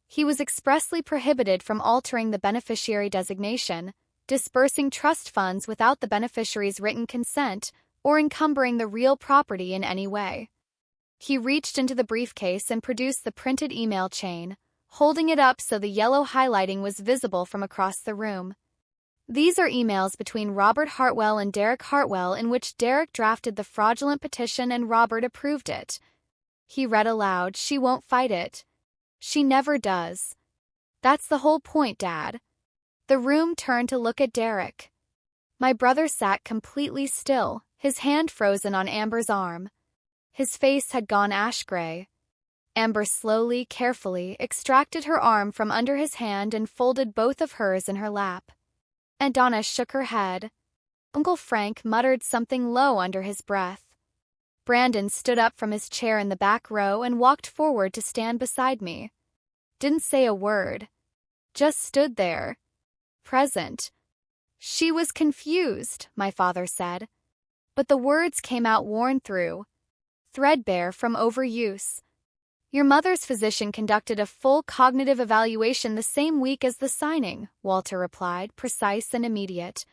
He was expressly prohibited from altering the beneficiary designation, dispersing trust funds without the beneficiary's written consent, or encumbering the real property in any way. He reached into the briefcase and produced the printed email chain, holding it up so the yellow highlighting was visible from across the room. These are emails between Robert Hartwell and Derek Hartwell in which Derek drafted the fraudulent petition and Robert approved it. He read aloud, "She won't fight it. She never does. That's the whole point, Dad." The room turned to look at Derek. My brother sat completely still, his hand frozen on Amber's arm. His face had gone ash-gray. Amber slowly, carefully, extracted her arm from under his hand and folded both of hers in her lap. And Donna shook her head. Uncle Frank muttered something low under his breath. Brandon stood up from his chair in the back row and walked forward to stand beside me. Didn't say a word. Just stood there. Present. "She was confused," my father said. But the words came out worn through, threadbare from overuse. "Your mother's physician conducted a full cognitive evaluation the same week as the signing," Walter replied, precise and immediate.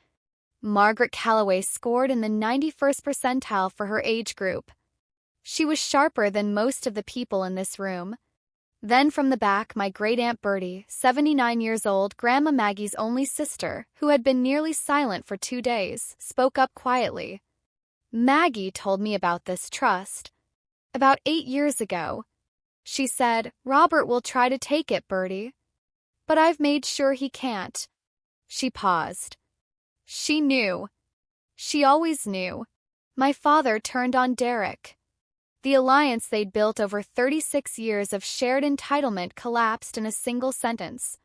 "Margaret Calloway scored in the 91st percentile for her age group. She was sharper than most of the people in this room." Then from the back, my great-aunt Bertie, 79 years old, Grandma Maggie's only sister, who had been nearly silent for 2 days, spoke up quietly. "Maggie told me about this trust. About 8 years ago. She said, 'Robert will try to take it, Bertie. But I've made sure he can't.'" She paused. She knew. She always knew. My father turned on Derek. The alliance they'd built over 36 years of shared entitlement collapsed in a single sentence.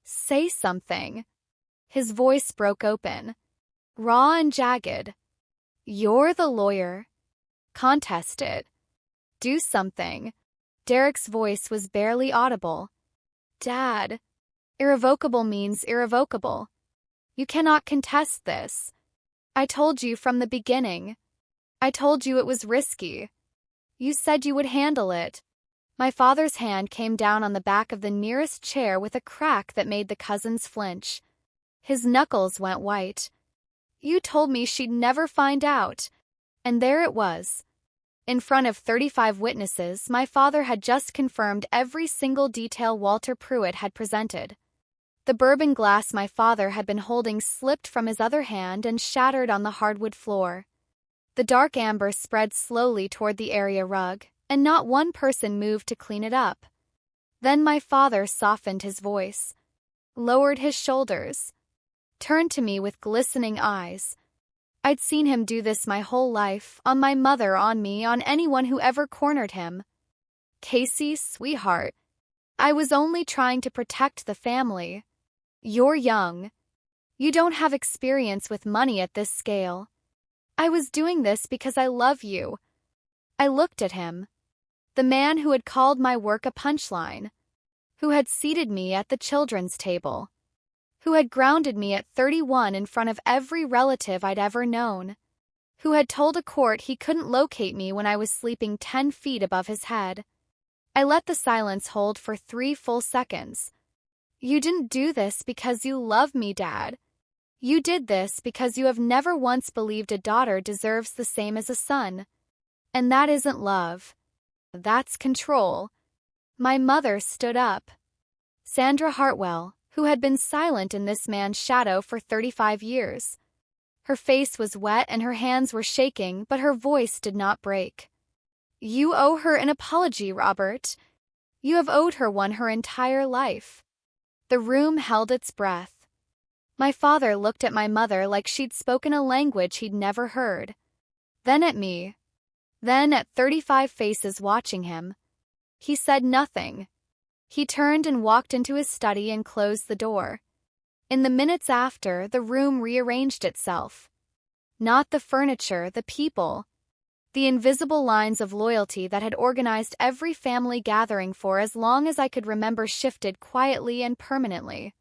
"Say something." His voice broke open, raw and jagged. "You're the lawyer. Contest it. Do something." Derek's voice was barely audible. "Dad, irrevocable means irrevocable. You cannot contest this. I told you from the beginning. I told you it was risky. You said you would handle it." My father's hand came down on the back of the nearest chair with a crack that made the cousins flinch. His knuckles went white. "You told me she'd never find out." And there it was. In front of 35 witnesses, my father had just confirmed every single detail Walter Pruitt had presented. The bourbon glass my father had been holding slipped from his other hand and shattered on the hardwood floor. The dark amber spread slowly toward the area rug, and not one person moved to clean it up. Then my father softened his voice, lowered his shoulders, turned to me with glistening eyes. I'd seen him do this my whole life, on my mother, on me, on anyone who ever cornered him. "Casey, sweetheart, I was only trying to protect the family. You're young. You don't have experience with money at this scale. I was doing this because I love you." I looked at him. The man who had called my work a punchline, who had seated me at the children's table, who had grounded me at 31 in front of every relative I'd ever known, who had told a court he couldn't locate me when I was sleeping 10 feet above his head. I let the silence hold for 3 full seconds. "You didn't do this because you love me, Dad. You did this because you have never once believed a daughter deserves the same as a son. And that isn't love. That's control." My mother stood up. Sandra Hartwell, who had been silent in this man's shadow for 35 years. Her face was wet and her hands were shaking, but her voice did not break. "You owe her an apology, Robert. You have owed her one her entire life." The room held its breath. My father looked at my mother like she'd spoken a language he'd never heard. Then at me. Then at 35 faces watching him. He said nothing. He turned and walked into his study and closed the door. In the minutes after, the room rearranged itself. Not the furniture, the people. The invisible lines of loyalty that had organized every family gathering for as long as I could remember shifted quietly and permanently.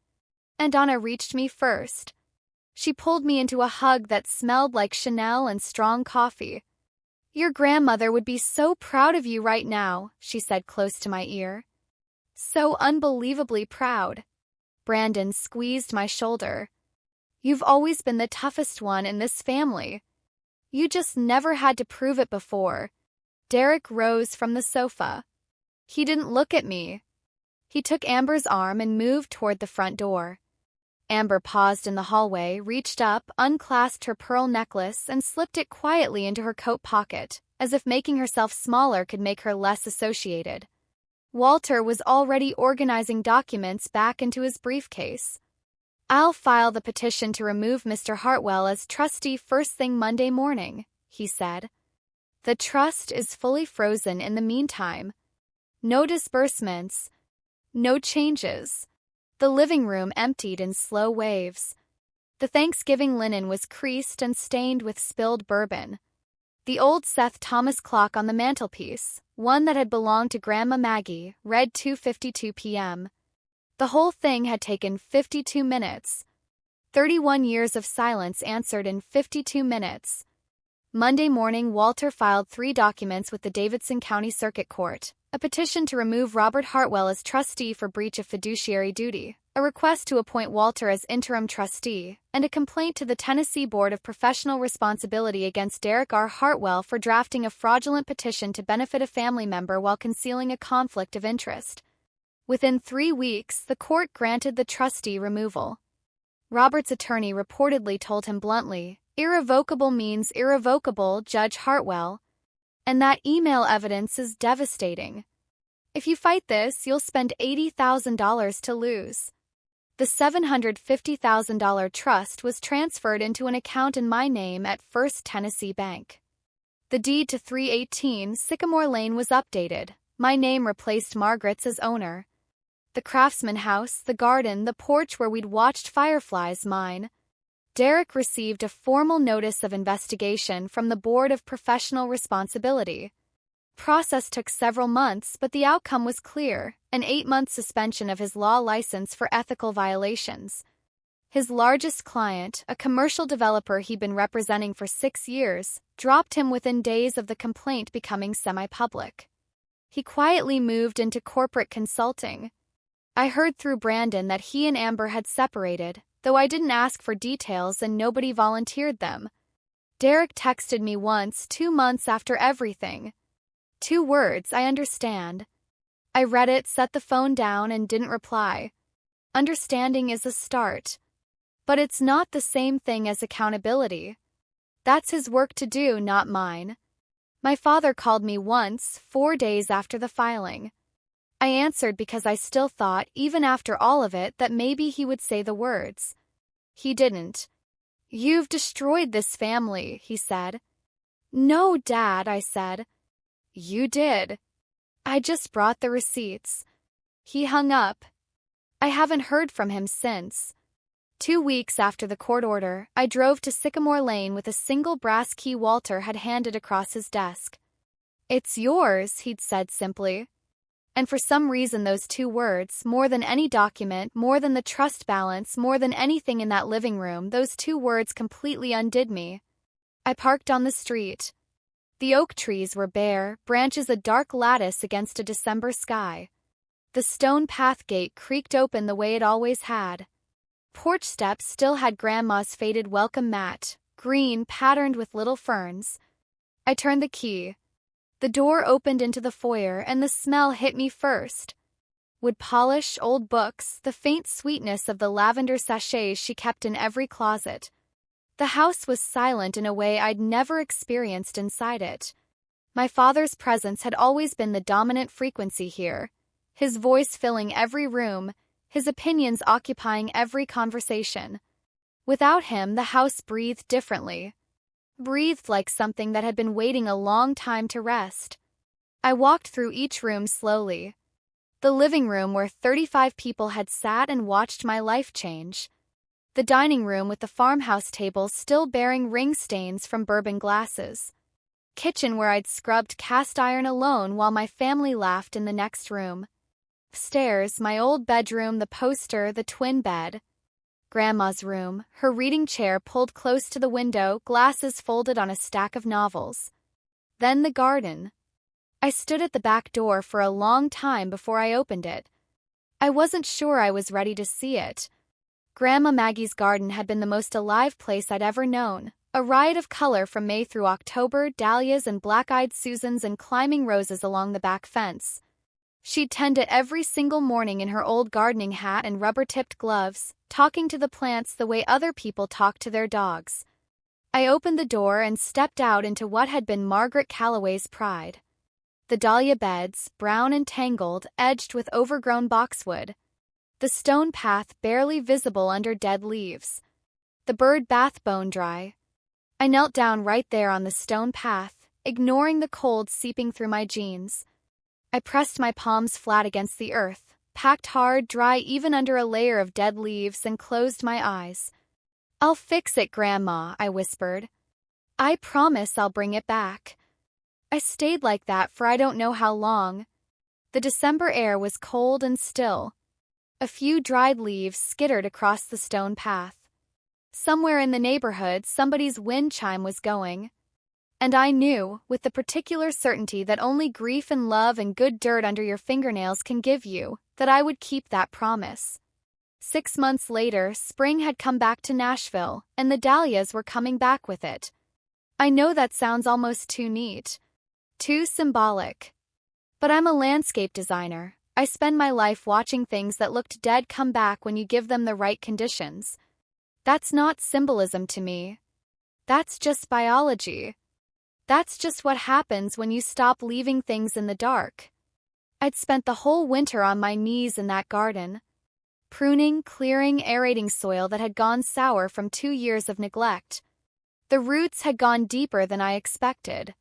And Anna reached me first. She pulled me into a hug that smelled like Chanel and strong coffee. "Your grandmother would be so proud of you right now," she said close to my ear. "So unbelievably proud." Brandon squeezed my shoulder. "You've always been the toughest one in this family. You just never had to prove it before." Derek rose from the sofa. He didn't look at me. He took Amber's arm and moved toward the front door. Amber paused in the hallway, reached up, unclasped her pearl necklace, and slipped it quietly into her coat pocket, as if making herself smaller could make her less associated. Walter was already organizing documents back into his briefcase. "I'll file the petition to remove Mr. Hartwell as trustee first thing Monday morning," he said. "The trust is fully frozen in the meantime. No disbursements, no changes." The living room emptied in slow waves. The Thanksgiving linen was creased and stained with spilled bourbon. The old Seth Thomas clock on the mantelpiece, one that had belonged to Grandma Maggie, read 2:52 p.m. The whole thing had taken 52 minutes. 31 years of silence answered in 52 minutes. Monday morning, Walter filed 3 documents with the Davidson County Circuit Court: a petition to remove Robert Hartwell as trustee for breach of fiduciary duty, a request to appoint Walter as interim trustee, and a complaint to the Tennessee Board of Professional Responsibility against Derek R. Hartwell for drafting a fraudulent petition to benefit a family member while concealing a conflict of interest. Within 3 weeks, the court granted the trustee removal. Robert's attorney reportedly told him bluntly, "Irrevocable means irrevocable, Judge Hartwell. And that email evidence is devastating. If you fight this, you'll spend $80,000 to lose." The $750,000 trust was transferred into an account in my name at First Tennessee Bank. The deed to 318 Sycamore Lane was updated. My name replaced Margaret's as owner. The Craftsman house, the garden, the porch where we'd watched fireflies, mine. Derek received a formal notice of investigation from the Board of Professional Responsibility. Process took several months, but the outcome was clear: an 8-month suspension of his law license for ethical violations. His largest client, a commercial developer he'd been representing for 6 years, dropped him within days of the complaint becoming semi-public. He quietly moved into corporate consulting. I heard through Brandon that he and Amber had separated, though I didn't ask for details and nobody volunteered them. Derek texted me once, 2 months after everything. 2 words, "I understand." I read it, set the phone down, and didn't reply. Understanding is a start. But it's not the same thing as accountability. That's his work to do, not mine. My father called me once, 4 days after the filing. I answered because I still thought, even after all of it, that maybe he would say the words. He didn't. "You've destroyed this family," he said. "No, Dad," I said. "You did. I just brought the receipts." He hung up. I haven't heard from him since. 2 weeks after the court order, I drove to Sycamore Lane with a single brass key Walter had handed across his desk. "It's yours," he'd said simply. And for some reason those 2 words, more than any document, more than the trust balance, more than anything in that living room, those 2 words completely undid me. I parked on the street. The oak trees were bare, branches a dark lattice against a December sky. The stone path gate creaked open the way it always had. Porch steps still had Grandma's faded welcome mat, green, patterned with little ferns. I turned the key. The door opened into the foyer, and the smell hit me first. Wood polish, old books, the faint sweetness of the lavender sachets she kept in every closet. The house was silent in a way I'd never experienced inside it. My father's presence had always been the dominant frequency here, his voice filling every room, his opinions occupying every conversation. Without him, the house breathed differently. Breathed like something that had been waiting a long time to rest. I walked through each room slowly. The living room where 35 people had sat and watched my life change. The dining room with the farmhouse table still bearing ring stains from bourbon glasses. Kitchen where I'd scrubbed cast iron alone while my family laughed in the next room. Upstairs, my old bedroom, the poster, the twin bed. Grandma's room, her reading chair pulled close to the window, glasses folded on a stack of novels. Then the garden. I stood at the back door for a long time before I opened it. I wasn't sure I was ready to see it. Grandma Maggie's garden had been the most alive place I'd ever known. A riot of color from May through October, dahlias and black-eyed Susans and climbing roses along the back fence. She'd tend it every single morning in her old gardening hat and rubber-tipped gloves, talking to the plants the way other people talk to their dogs. I opened the door and stepped out into what had been Margaret Calloway's pride. The dahlia beds, brown and tangled, edged with overgrown boxwood. The stone path barely visible under dead leaves. The bird bath bone dry. I knelt down right there on the stone path, ignoring the cold seeping through my jeans. I pressed my palms flat against the earth, packed hard, dry even under a layer of dead leaves, and closed my eyes. "I'll fix it, Grandma," I whispered. "I promise I'll bring it back." I stayed like that for I don't know how long. The December air was cold and still. A few dried leaves skittered across the stone path. Somewhere in the neighborhood, somebody's wind chime was going. And I knew, with the particular certainty that only grief and love and good dirt under your fingernails can give you, that I would keep that promise. 6 months later, spring had come back to Nashville, and the dahlias were coming back with it. I know that sounds almost too neat. Too symbolic. But I'm a landscape designer. I spend my life watching things that looked dead come back when you give them the right conditions. That's not symbolism to me. That's just biology. That's just what happens when you stop leaving things in the dark. I'd spent the whole winter on my knees in that garden, pruning, clearing, aerating soil that had gone sour from 2 years of neglect. The roots had gone deeper than I expected.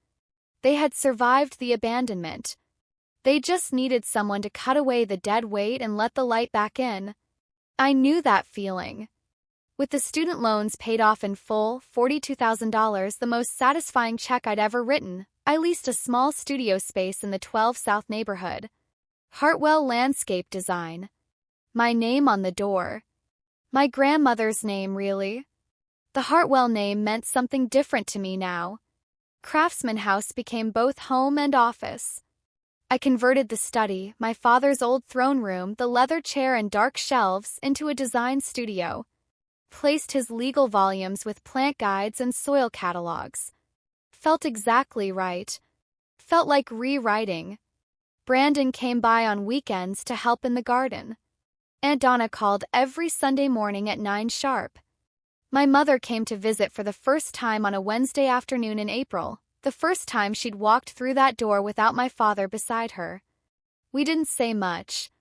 They had survived the abandonment. They just needed someone to cut away the dead weight and let the light back in. I knew that feeling. With the student loans paid off in full, $42,000, the most satisfying check I'd ever written, I leased a small studio space in the 12 South neighborhood. Hartwell Landscape Design. My name on the door. My grandmother's name, really. The Hartwell name meant something different to me now. Craftsman House became both home and office. I converted the study, my father's old throne room, the leather chair and dark shelves, into a design studio. Placed his legal volumes with plant guides and soil catalogs. Felt exactly right. Felt like rewriting. Brandon came by on weekends to help in the garden. Aunt Donna called every Sunday morning at 9 sharp. My mother came to visit for the first time on a Wednesday afternoon in April, the first time she'd walked through that door without my father beside her. We didn't say much.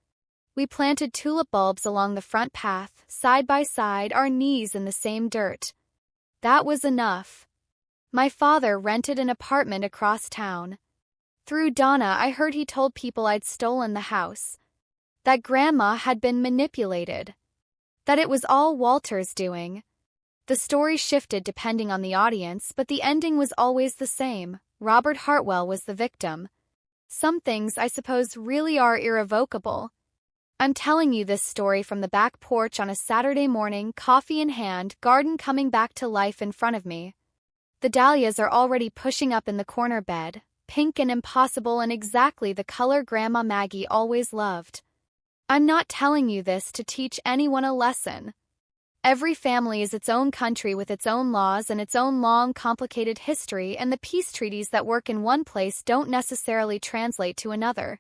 We planted tulip bulbs along the front path, side by side, our knees in the same dirt. That was enough. My father rented an apartment across town. Through Donna, I heard he told people I'd stolen the house. That Grandma had been manipulated. That it was all Walter's doing. The story shifted depending on the audience, but the ending was always the same. Robert Hartwell was the victim. Some things, I suppose, really are irrevocable. I'm telling you this story from the back porch on a Saturday morning, coffee in hand, garden coming back to life in front of me. The dahlias are already pushing up in the corner bed, pink and impossible and exactly the color Grandma Maggie always loved. I'm not telling you this to teach anyone a lesson. Every family is its own country with its own laws and its own long, complicated history, and the peace treaties that work in one place don't necessarily translate to another.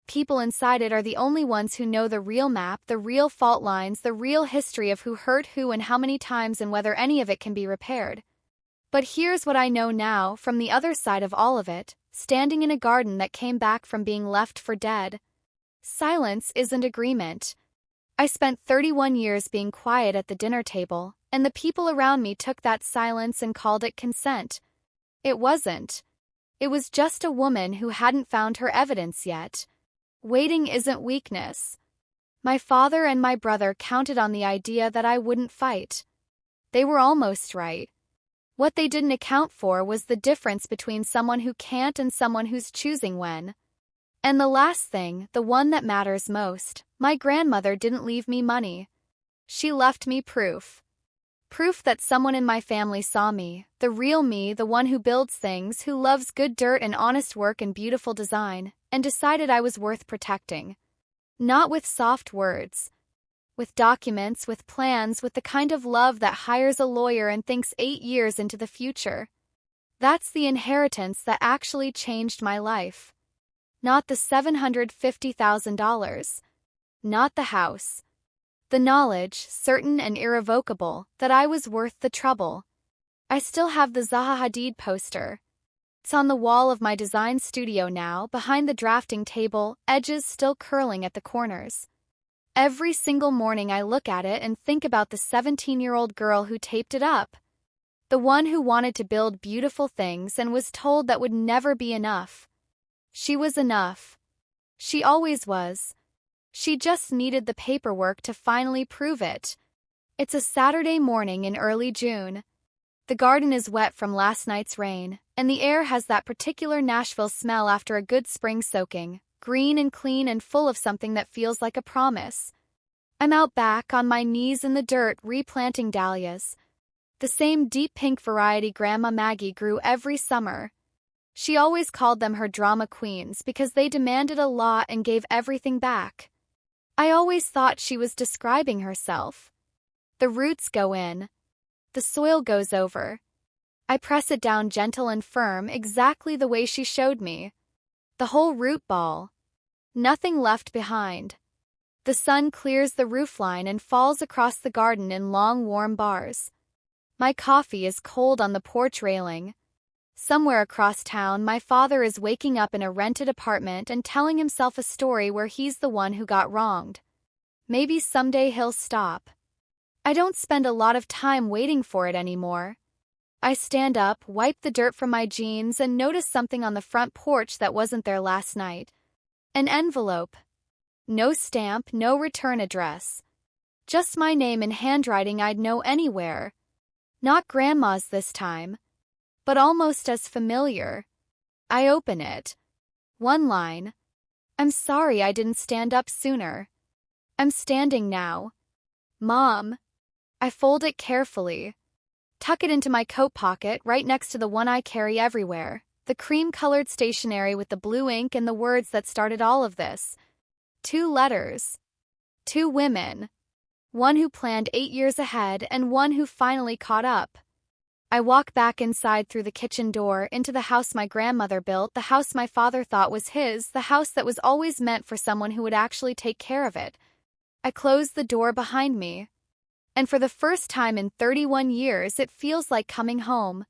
People inside it are the only ones who know the real map, the real fault lines, the real history of who hurt who and how many times and whether any of it can be repaired. But here's what I know now, from the other side of all of it, standing in a garden that came back from being left for dead. Silence isn't agreement. I spent 31 years being quiet at the dinner table, and the people around me took that silence and called it consent. It wasn't. It was just a woman who hadn't found her evidence yet. Waiting isn't weakness. My father and my brother counted on the idea that I wouldn't fight. They were almost right. What they didn't account for was the difference between someone who can't and someone who's choosing when. And the last thing, the one that matters most, my grandmother didn't leave me money. She left me proof. Proof that someone in my family saw me, the real me, the one who builds things, who loves good dirt and honest work and beautiful design, and decided I was worth protecting. Not with soft words. With documents, with plans, with the kind of love that hires a lawyer and thinks 8 years into the future. That's the inheritance that actually changed my life. Not the $750,000. Not the house. The knowledge, certain and irrevocable, that I was worth the trouble. I still have the Zaha Hadid poster. It's on the wall of my design studio now, behind the drafting table, edges still curling at the corners. Every single morning I look at it and think about the 17-year-old girl who taped it up. The one who wanted to build beautiful things and was told that would never be enough. She was enough. She always was. She just needed the paperwork to finally prove it. It's a Saturday morning in early June. The garden is wet from last night's rain, and the air has that particular Nashville smell after a good spring soaking, green and clean and full of something that feels like a promise. I'm out back on my knees in the dirt replanting dahlias. The same deep pink variety Grandma Maggie grew every summer. She always called them her drama queens because they demanded a lot and gave everything back. I always thought she was describing herself. The roots go in. The soil goes over. I press it down gentle and firm, exactly the way she showed me. The whole root ball. Nothing left behind. The sun clears the roofline and falls across the garden in long warm bars. My coffee is cold on the porch railing. Somewhere across town, my father is waking up in a rented apartment and telling himself a story where he's the one who got wronged. Maybe someday he'll stop. I don't spend a lot of time waiting for it anymore. I stand up, wipe the dirt from my jeans, and notice something on the front porch that wasn't there last night. An envelope. No stamp, no return address. Just my name in handwriting I'd know anywhere. Not Grandma's this time, but almost as familiar. I open it. One line. I'm sorry I didn't stand up sooner. I'm standing now. Mom. I fold it carefully. Tuck it into my coat pocket right next to the one I carry everywhere, the cream-colored stationery with the blue ink and the words that started all of this. 2 letters. 2 women. One who planned 8 years ahead and one who finally caught up. I walk back inside through the kitchen door into the house my grandmother built, the house my father thought was his, the house that was always meant for someone who would actually take care of it. I close the door behind me. And for the first time in 31 years, it feels like coming home.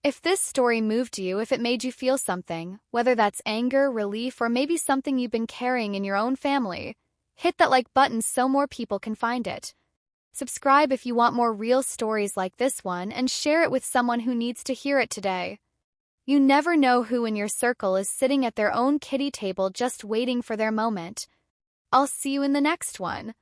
If this story moved you, if it made you feel something, whether that's anger, relief, or maybe something you've been carrying in your own family, hit that like button so more people can find it. Subscribe if you want more real stories like this one and share it with someone who needs to hear it today. You never know who in your circle is sitting at their own kiddie table just waiting for their moment. I'll see you in the next one.